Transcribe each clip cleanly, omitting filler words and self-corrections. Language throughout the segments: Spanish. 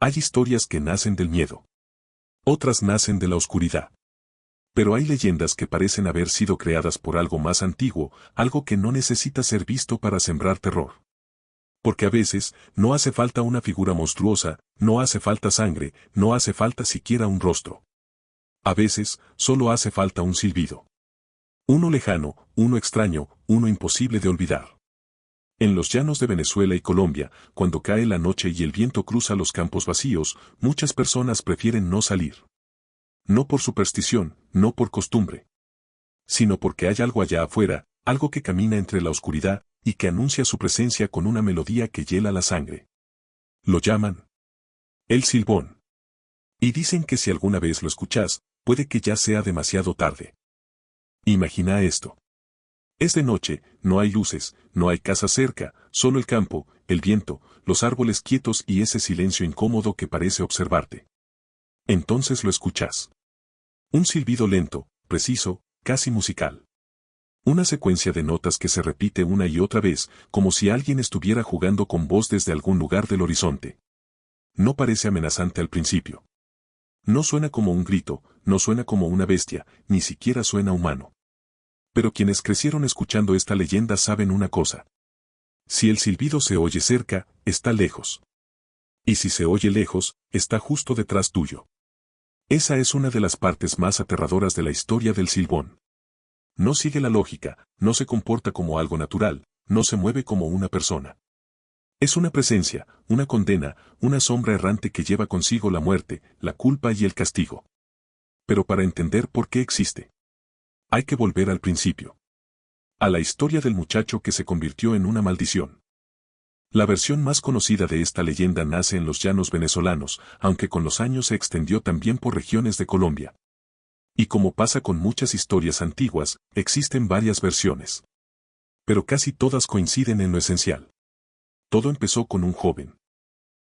Hay historias que nacen del miedo. Otras nacen de la oscuridad. Pero hay leyendas que parecen haber sido creadas por algo más antiguo, algo que no necesita ser visto para sembrar terror. Porque a veces, no hace falta una figura monstruosa, no hace falta sangre, no hace falta siquiera un rostro. A veces, solo hace falta un silbido. Uno lejano, uno extraño, uno imposible de olvidar. En los llanos de Venezuela y Colombia, cuando cae la noche y el viento cruza los campos vacíos, muchas personas prefieren no salir. No por superstición, no por costumbre, sino porque hay algo allá afuera, algo que camina entre la oscuridad, y que anuncia su presencia con una melodía que hiela la sangre. Lo llaman el silbón. Y dicen que si alguna vez lo escuchas, puede que ya sea demasiado tarde. Imagina esto. Es de noche, no hay luces, no hay casa cerca, solo el campo, el viento, los árboles quietos y ese silencio incómodo que parece observarte. Entonces lo escuchas. Un silbido lento, preciso, casi musical. Una secuencia de notas que se repite una y otra vez, como si alguien estuviera jugando con vos desde algún lugar del horizonte. No parece amenazante al principio. No suena como un grito, no suena como una bestia, ni siquiera suena humano. Pero quienes crecieron escuchando esta leyenda saben una cosa. Si el silbido se oye cerca, está lejos. Y si se oye lejos, está justo detrás tuyo. Esa es una de las partes más aterradoras de la historia del silbón. No sigue la lógica, no se comporta como algo natural, no se mueve como una persona. Es una presencia, una condena, una sombra errante que lleva consigo la muerte, la culpa y el castigo. Pero para entender por qué existe, hay que volver al principio. A la historia del muchacho que se convirtió en una maldición. La versión más conocida de esta leyenda nace en los llanos venezolanos, aunque con los años se extendió también por regiones de Colombia. Y como pasa con muchas historias antiguas, existen varias versiones. Pero casi todas coinciden en lo esencial. Todo empezó con un joven.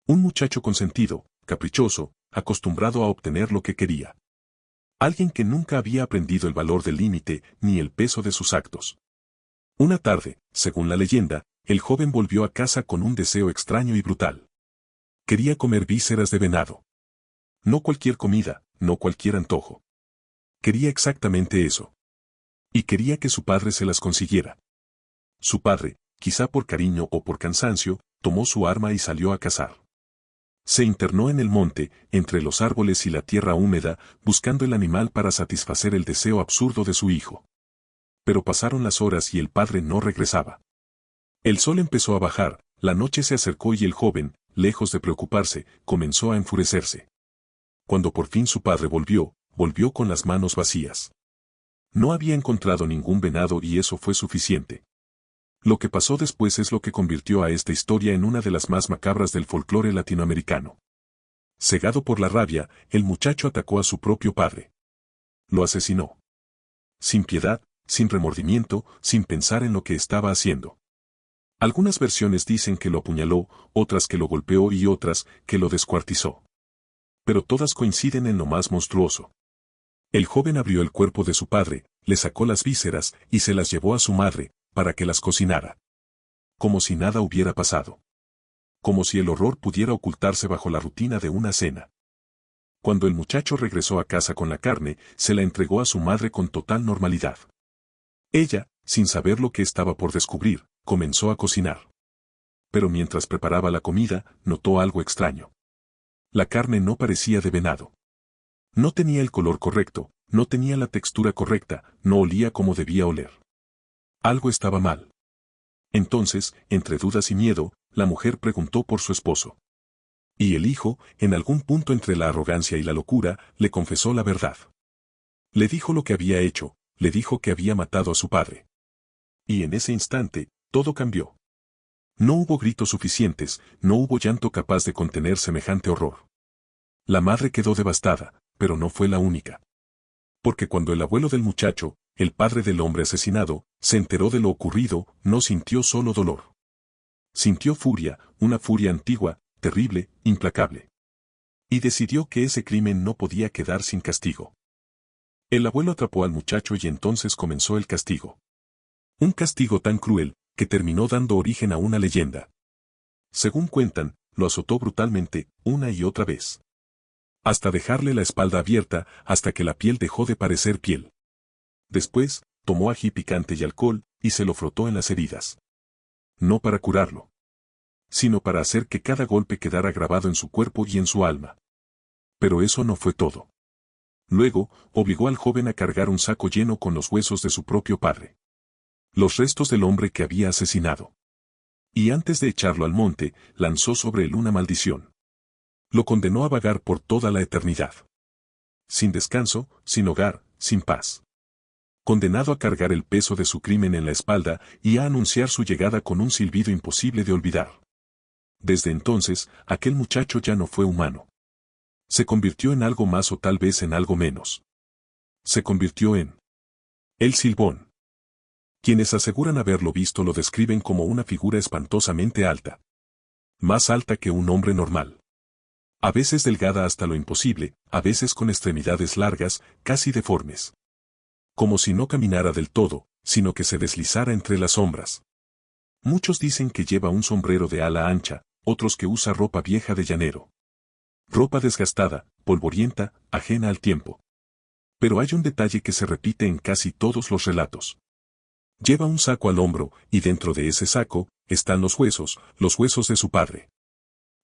Un muchacho consentido, caprichoso, acostumbrado a obtener lo que quería. Alguien que nunca había aprendido el valor del límite ni el peso de sus actos. Una tarde, según la leyenda, el joven volvió a casa con un deseo extraño y brutal. Quería comer vísceras de venado. No cualquier comida, no cualquier antojo. Quería exactamente eso. Y quería que su padre se las consiguiera. Su padre, quizá por cariño o por cansancio, tomó su arma y salió a cazar. Se internó en el monte, entre los árboles y la tierra húmeda, buscando el animal para satisfacer el deseo absurdo de su hijo. Pero pasaron las horas y el padre no regresaba. El sol empezó a bajar, la noche se acercó y el joven, lejos de preocuparse, comenzó a enfurecerse. Cuando por fin su padre volvió con las manos vacías. No había encontrado ningún venado y eso fue suficiente. Lo que pasó después es lo que convirtió a esta historia en una de las más macabras del folclore latinoamericano. Cegado por la rabia, el muchacho atacó a su propio padre. Lo asesinó. Sin piedad, sin remordimiento, sin pensar en lo que estaba haciendo. Algunas versiones dicen que lo apuñaló, otras que lo golpeó y otras que lo descuartizó. Pero todas coinciden en lo más monstruoso. El joven abrió el cuerpo de su padre, le sacó las vísceras y se las llevó a su madre, para que las cocinara. Como si nada hubiera pasado. Como si el horror pudiera ocultarse bajo la rutina de una cena. Cuando el muchacho regresó a casa con la carne, se la entregó a su madre con total normalidad. Ella, sin saber lo que estaba por descubrir, comenzó a cocinar. Pero mientras preparaba la comida, notó algo extraño. La carne no parecía de venado. No tenía el color correcto, no tenía la textura correcta, no olía como debía oler. Algo estaba mal. Entonces, entre dudas y miedo, la mujer preguntó por su esposo. Y el hijo, en algún punto entre la arrogancia y la locura, le confesó la verdad. Le dijo lo que había hecho, le dijo que había matado a su padre. Y en ese instante, todo cambió. No hubo gritos suficientes, no hubo llanto capaz de contener semejante horror. La madre quedó devastada, pero no fue la única. Porque cuando el abuelo del muchacho, el padre del hombre asesinado, se enteró de lo ocurrido, no sintió solo dolor. Sintió furia, una furia antigua, terrible, implacable. Y decidió que ese crimen no podía quedar sin castigo. El abuelo atrapó al muchacho y entonces comenzó el castigo. Un castigo tan cruel, que terminó dando origen a una leyenda. Según cuentan, lo azotó brutalmente, una y otra vez. Hasta dejarle la espalda abierta, hasta que la piel dejó de parecer piel. Después, tomó ají picante y alcohol, y se lo frotó en las heridas. No para curarlo, sino para hacer que cada golpe quedara grabado en su cuerpo y en su alma. Pero eso no fue todo. Luego, obligó al joven a cargar un saco lleno con los huesos de su propio padre. Los restos del hombre que había asesinado. Y antes de echarlo al monte, lanzó sobre él una maldición. Lo condenó a vagar por toda la eternidad. Sin descanso, sin hogar, sin paz. Condenado a cargar el peso de su crimen en la espalda y a anunciar su llegada con un silbido imposible de olvidar. Desde entonces, aquel muchacho ya no fue humano. Se convirtió en algo más o tal vez en algo menos. Se convirtió en el Silbón. Quienes aseguran haberlo visto lo describen como una figura espantosamente alta. Más alta que un hombre normal. A veces delgada hasta lo imposible, a veces con extremidades largas, casi deformes. Como si no caminara del todo, sino que se deslizara entre las sombras. Muchos dicen que lleva un sombrero de ala ancha, otros que usa ropa vieja de llanero. Ropa desgastada, polvorienta, ajena al tiempo. Pero hay un detalle que se repite en casi todos los relatos. Lleva un saco al hombro, y dentro de ese saco, están los huesos de su padre.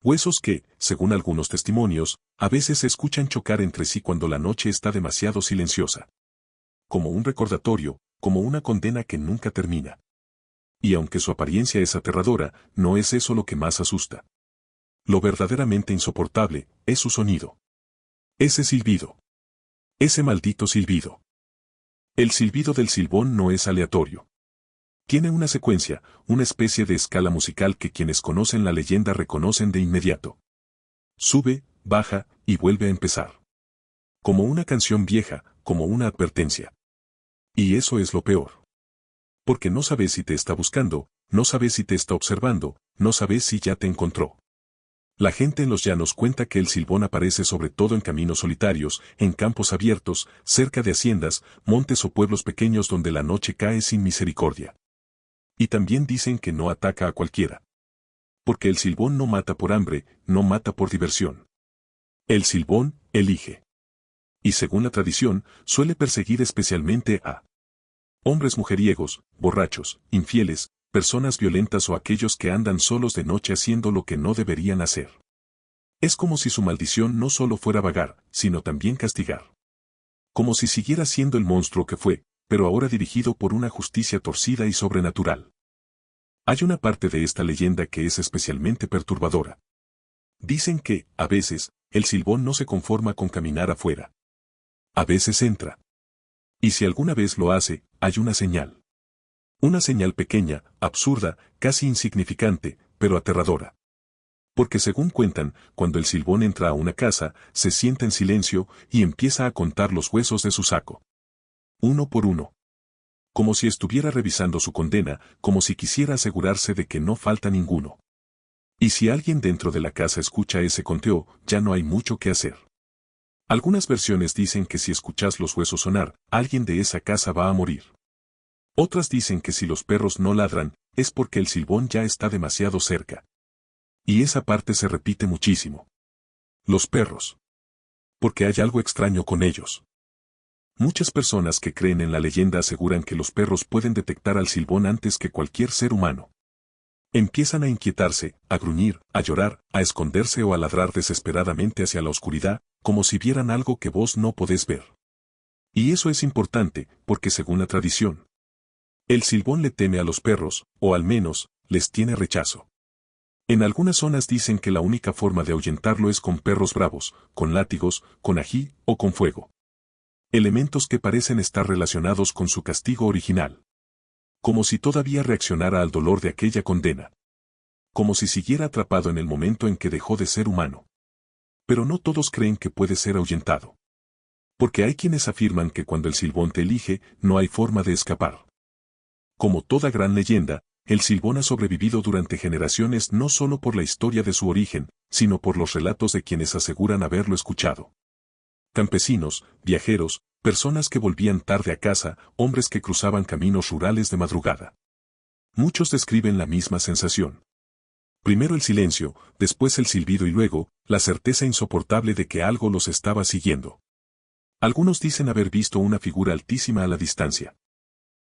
Huesos que, según algunos testimonios, a veces se escuchan chocar entre sí cuando la noche está demasiado silenciosa. Como un recordatorio, como una condena que nunca termina. Y aunque su apariencia es aterradora, no es eso lo que más asusta. Lo verdaderamente insoportable es su sonido. Ese silbido. Ese maldito silbido. El silbido del Silbón no es aleatorio. Tiene una secuencia, una especie de escala musical que quienes conocen la leyenda reconocen de inmediato. Sube, baja, y vuelve a empezar. Como una canción vieja, como una advertencia. Y eso es lo peor. Porque no sabes si te está buscando, no sabes si te está observando, no sabes si ya te encontró. La gente en los llanos cuenta que el Silbón aparece sobre todo en caminos solitarios, en campos abiertos, cerca de haciendas, montes o pueblos pequeños donde la noche cae sin misericordia. Y también dicen que no ataca a cualquiera. Porque el Silbón no mata por hambre, no mata por diversión. El Silbón elige. Y según la tradición, suele perseguir especialmente a hombres mujeriegos, borrachos, infieles, personas violentas o aquellos que andan solos de noche haciendo lo que no deberían hacer. Es como si su maldición no solo fuera vagar, sino también castigar. Como si siguiera siendo el monstruo que fue, pero ahora dirigido por una justicia torcida y sobrenatural. Hay una parte de esta leyenda que es especialmente perturbadora. Dicen que, a veces, el Silbón no se conforma con caminar afuera. A veces entra. Y si alguna vez lo hace, hay una señal. Una señal pequeña, absurda, casi insignificante, pero aterradora. Porque según cuentan, cuando el Silbón entra a una casa, se sienta en silencio y empieza a contar los huesos de su saco. Uno por uno. Como si estuviera revisando su condena, como si quisiera asegurarse de que no falta ninguno. Y si alguien dentro de la casa escucha ese conteo, ya no hay mucho que hacer. Algunas versiones dicen que si escuchas los huesos sonar, alguien de esa casa va a morir. Otras dicen que si los perros no ladran, es porque el Silbón ya está demasiado cerca. Y esa parte se repite muchísimo. Los perros. Porque hay algo extraño con ellos. Muchas personas que creen en la leyenda aseguran que los perros pueden detectar al Silbón antes que cualquier ser humano. Empiezan a inquietarse, a gruñir, a llorar, a esconderse o a ladrar desesperadamente hacia la oscuridad, como si vieran algo que vos no podés ver. Y eso es importante, porque según la tradición, el Silbón le teme a los perros, o al menos, les tiene rechazo. En algunas zonas dicen que la única forma de ahuyentarlo es con perros bravos, con látigos, con ají o con fuego. Elementos que parecen estar relacionados con su castigo original. Como si todavía reaccionara al dolor de aquella condena. Como si siguiera atrapado en el momento en que dejó de ser humano. Pero no todos creen que puede ser ahuyentado. Porque hay quienes afirman que cuando el Silbón te elige, no hay forma de escapar. Como toda gran leyenda, el Silbón ha sobrevivido durante generaciones no solo por la historia de su origen, sino por los relatos de quienes aseguran haberlo escuchado. Campesinos, viajeros, personas que volvían tarde a casa, hombres que cruzaban caminos rurales de madrugada. Muchos describen la misma sensación. Primero el silencio, después el silbido y luego, la certeza insoportable de que algo los estaba siguiendo. Algunos dicen haber visto una figura altísima a la distancia.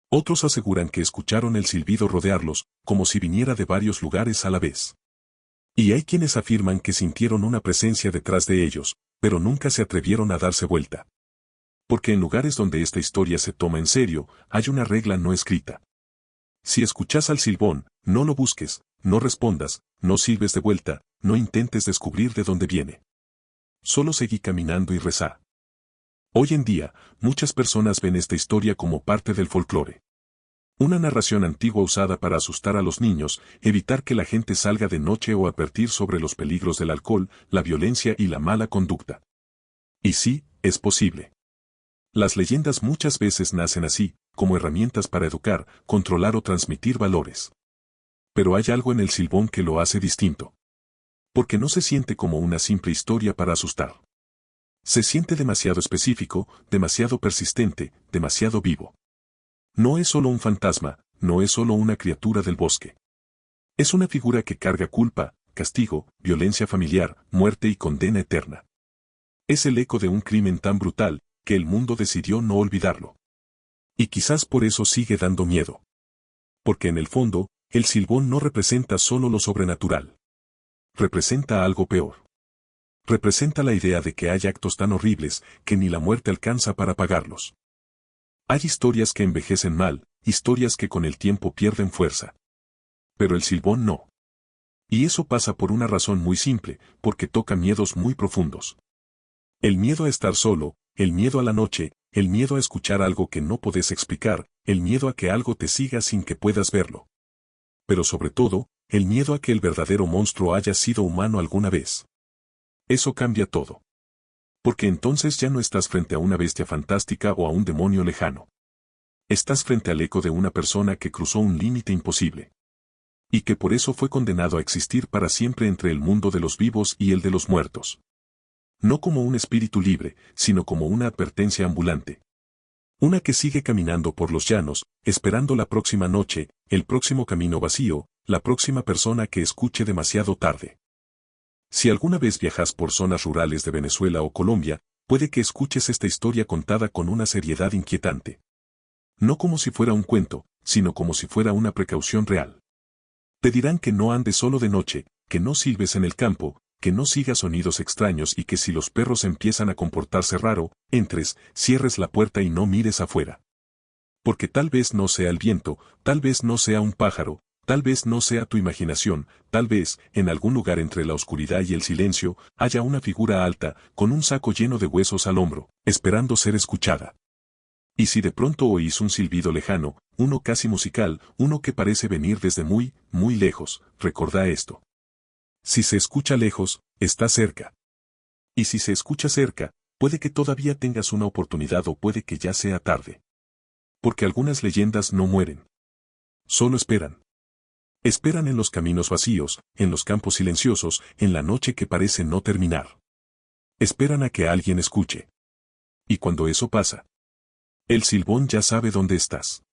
Otros aseguran que escucharon el silbido rodearlos, como si viniera de varios lugares a la vez. Y hay quienes afirman que sintieron una presencia detrás de ellos, pero nunca se atrevieron a darse vuelta. Porque en lugares donde esta historia se toma en serio, hay una regla no escrita. Si escuchas al silbón, no lo busques, no respondas, no silbes de vuelta, no intentes descubrir de dónde viene. Solo seguí caminando y rezá. Hoy en día, muchas personas ven esta historia como parte del folclore. Una narración antigua usada para asustar a los niños, evitar que la gente salga de noche o advertir sobre los peligros del alcohol, la violencia y la mala conducta. Y sí, es posible. Las leyendas muchas veces nacen así, como herramientas para educar, controlar o transmitir valores. Pero hay algo en el silbón que lo hace distinto. Porque no se siente como una simple historia para asustar. Se siente demasiado específico, demasiado persistente, demasiado vivo. No es solo un fantasma, no es solo una criatura del bosque. Es una figura que carga culpa, castigo, violencia familiar, muerte y condena eterna. Es el eco de un crimen tan brutal, que el mundo decidió no olvidarlo. Y quizás por eso sigue dando miedo. Porque en el fondo, el silbón no representa solo lo sobrenatural. Representa algo peor. Representa la idea de que hay actos tan horribles que ni la muerte alcanza para apagarlos. Hay historias que envejecen mal, historias que con el tiempo pierden fuerza. Pero el silbón no. Y eso pasa por una razón muy simple, porque toca miedos muy profundos. El miedo a estar solo, el miedo a la noche, el miedo a escuchar algo que no podés explicar, el miedo a que algo te siga sin que puedas verlo. Pero sobre todo, el miedo a que el verdadero monstruo haya sido humano alguna vez. Eso cambia todo. Porque entonces ya no estás frente a una bestia fantástica o a un demonio lejano. Estás frente al eco de una persona que cruzó un límite imposible. Y que por eso fue condenado a existir para siempre entre el mundo de los vivos y el de los muertos. No como un espíritu libre, sino como una advertencia ambulante. Una que sigue caminando por los llanos, esperando la próxima noche, el próximo camino vacío, la próxima persona que escuche demasiado tarde. Si alguna vez viajas por zonas rurales de Venezuela o Colombia, puede que escuches esta historia contada con una seriedad inquietante. No como si fuera un cuento, sino como si fuera una precaución real. Te dirán que no andes solo de noche, que no silbes en el campo, que no sigas sonidos extraños y que si los perros empiezan a comportarse raro, entres, cierres la puerta y no mires afuera. Porque tal vez no sea el viento, tal vez no sea un pájaro, tal vez no sea tu imaginación, tal vez, en algún lugar entre la oscuridad y el silencio, haya una figura alta, con un saco lleno de huesos al hombro, esperando ser escuchada. Y si de pronto oís un silbido lejano, uno casi musical, uno que parece venir desde muy, muy lejos, recordá esto. Si se escucha lejos, está cerca. Y si se escucha cerca, puede que todavía tengas una oportunidad o puede que ya sea tarde. Porque algunas leyendas no mueren. Solo esperan. Esperan en los caminos vacíos, en los campos silenciosos, en la noche que parece no terminar. Esperan a que alguien escuche. Y cuando eso pasa, el silbón ya sabe dónde estás.